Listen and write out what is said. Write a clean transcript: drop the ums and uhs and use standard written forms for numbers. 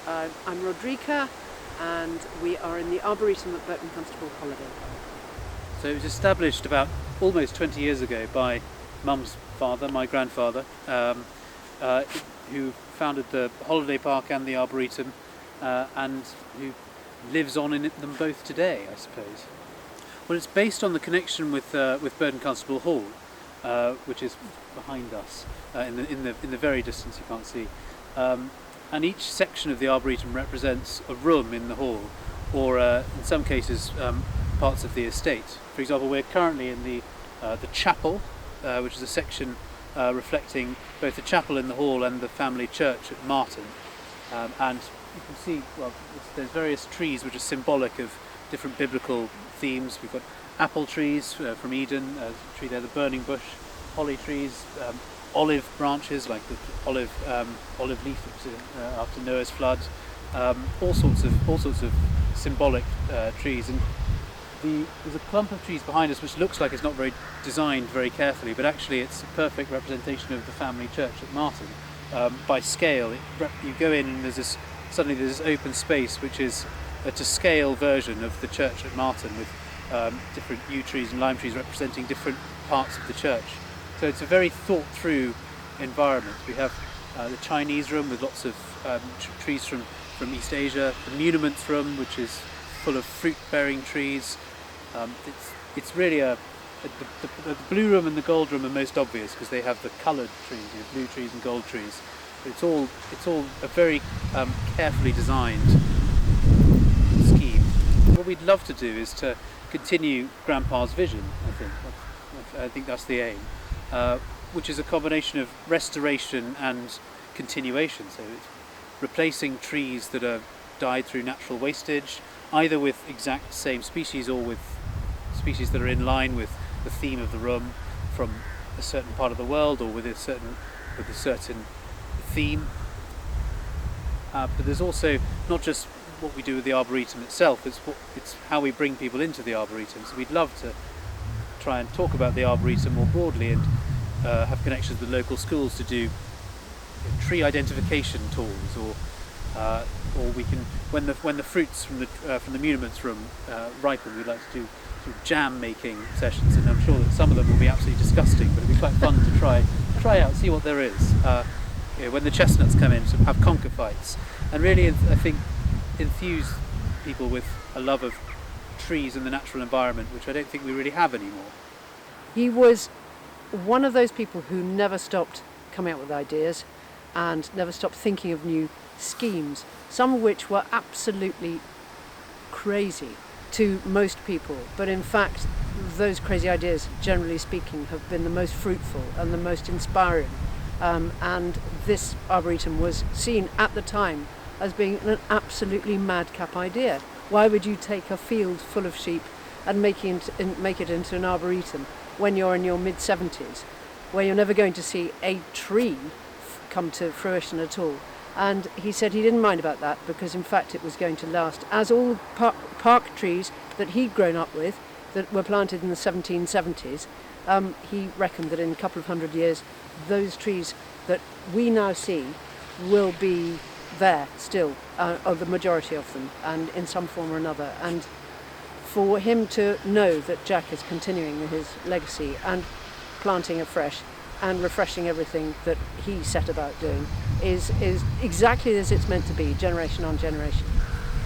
I'm Rodrika, and we are in the Arboretum at Burton Constable Holiday Park. So it was established about almost 20 years ago by Mum's father, my grandfather, who founded the holiday park and the Arboretum, and who lives on in them both today, I suppose. Well, it's based on the connection with Burton Constable Hall, which is behind us, in the very distance you can't see. And each section of the Arboretum represents a room in the hall, or in some cases parts of the estate. For example, we're currently in the chapel, which is a section reflecting both the chapel in the hall and the family church at Marton. And you can see, well, there's various trees which are symbolic of different biblical themes. We've got apple trees from Eden, a tree there, the burning bush, holly trees, olive branches like the olive leaf after Noah's flood, all sorts of symbolic trees. And there's a clump of trees behind us which looks like it's not very designed very carefully, but actually it's a perfect representation of the family church at Marton. By scale, you go in and there's this open space which is a to scale version of the church at Marton, with different yew trees and lime trees representing different parts of the church. So it's a very thought through environment. We have the Chinese room with lots of trees from East Asia, the muniments room which is full of fruit bearing trees. It's really the blue room and the gold room are most obvious because they have the coloured trees, blue trees and gold trees. But it's all a very carefully designed scheme. What we'd love to do is to continue Grandpa's vision. I think that's the aim, which is a combination of restoration and continuation. So it's replacing trees that are died through natural wastage, either with exact same species or with species that are in line with the theme of the room from a certain part of the world, or with a certain theme. But there's also not just what we do with the Arboretum itself, it's how we bring people into the Arboretum. So we'd love to try and talk about the Arboretum more broadly and have connections with local schools to do tree identification tours, or we can, when the fruits from the muniments room ripen, we'd like to do sort of jam making sessions, and I'm sure that some of them will be absolutely disgusting, but it'd be quite fun to try out, see what there is. When the chestnuts come in, to have conker fights, and really, I think, enthuse people with a love of trees and the natural environment, which I don't think we really have anymore. He was one of those people who never stopped coming up with ideas and never stopped thinking of new schemes, some of which were absolutely crazy to most people, but in fact those crazy ideas, generally speaking, have been the most fruitful and the most inspiring, and this Arboretum was seen at the time as being an absolutely madcap idea. Why would you take a field full of sheep and make it into an Arboretum when you're in your mid-70s, where you're never going to see a tree come to fruition at all? And he said he didn't mind about that, because in fact it was going to last, as all park trees that he'd grown up with that were planted in the 1770s, he reckoned that in a couple of hundred years those trees that we now see will be there still, or the majority of them, and in some form or another. And for him to know that Jack is continuing his legacy and planting afresh and refreshing everything that he set about doing is exactly as it's meant to be, generation on generation.